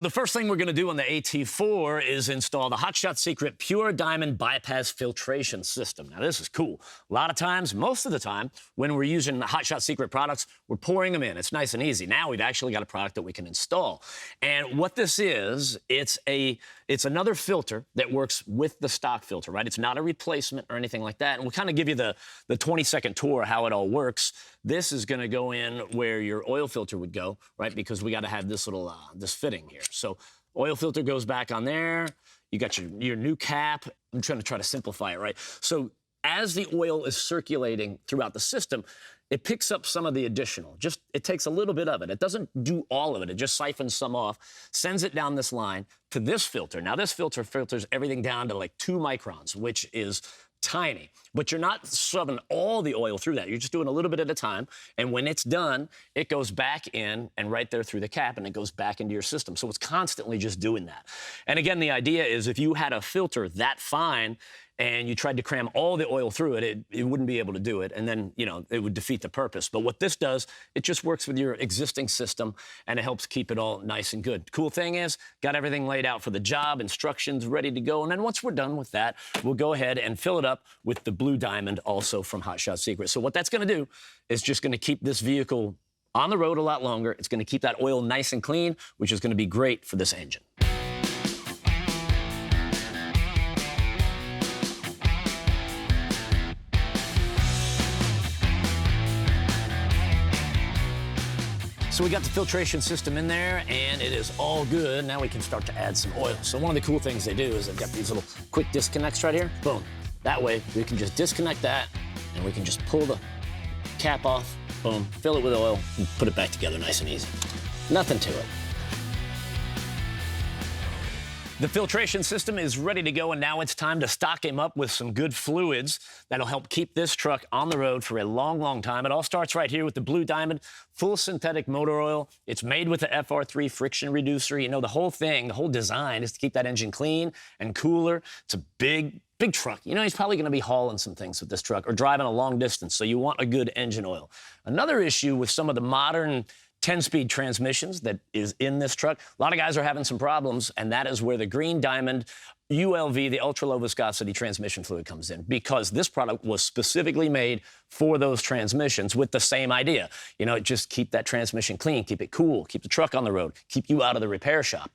The first thing we're going to do on the AT4 is install the Hot Shot Secret Pure Diamond Bypass Filtration System. Now, this is cool. A lot of times, most of the time, when we're using the Hot Shot Secret products, we're pouring them in. It's nice and easy. Now, we've actually got a product that we can install. And what this is, it's another filter that works with the stock filter, right? It's not a replacement or anything like that. And we'll kind of give you the 20-second tour of how it all works. This is going to go in where your oil filter would go, right? Because we got to have this little, this fitting here. So oil filter goes back on there. You got your new cap. I'm trying to simplify it, right? So as the oil is circulating throughout the system, it picks up some of the additional. It takes a little bit of it. It doesn't do all of it. It just siphons some off, sends it down this line to this filter. Now, this filter filters everything down to like 2 microns, which is tiny, but you're not shoving all the oil through that. You're just doing a little bit at a time. And when it's done, it goes back in and right there through the cap, and it goes back into your system. So it's constantly just doing that. And again, the idea is if you had a filter that fine and you tried to cram all the oil through it, it wouldn't be able to do it. And then, it would defeat the purpose. But what this does, it just works with your existing system, and it helps keep it all nice and good. Cool thing is, got everything laid out for the job, instructions ready to go. And then once we're done with that, we'll go ahead and fill it up with the blue diamond, also from Hot Shot Secret. So what that's going to do is just going to keep this vehicle on the road a lot longer. It's going to keep that oil nice and clean, which is going to be great for this engine. So we got the filtration system in there, and it is all good. Now we can start to add some oil. So one of the cool things they do is they've got these little quick disconnects right here. Boom. That way, we can just disconnect that, and we can just pull the cap off, boom, fill it with oil, and put it back together nice and easy. Nothing to it. The filtration system is ready to go, and now it's time to stock him up with some good fluids that'll help keep this truck on the road for a long, long time. It all starts right here with the Blue Diamond full synthetic motor oil. It's made with the FR3 friction reducer. The whole thing, the whole design is to keep that engine clean and cooler. It's a big truck. He's probably going to be hauling some things with this truck or driving a long distance, so you want a good engine oil. Another issue with some of the modern 10-speed transmissions that is in this truck, a lot of guys are having some problems, and that is where the Green Diamond ULV, the ultra-low viscosity transmission fluid, comes in, because this product was specifically made for those transmissions with the same idea. Just keep that transmission clean, keep it cool, keep the truck on the road, keep you out of the repair shop,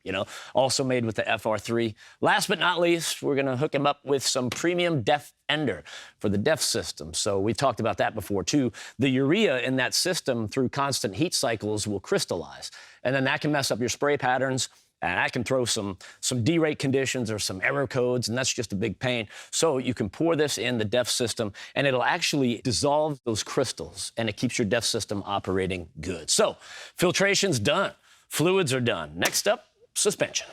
Also made with the FR3. Last but not least, we're going to hook him up with some premium DEF ender for the DEF system. So we've talked about that before, too. The urea in that system, through constant heat cycles, will crystallize, and then that can mess up your spray patterns. And that can throw some derate conditions or some error codes, and that's just a big pain. So you can pour this in the DEF system, and it'll actually dissolve those crystals, and it keeps your DEF system operating good. So filtration's done. Fluids are done. Next up, suspension.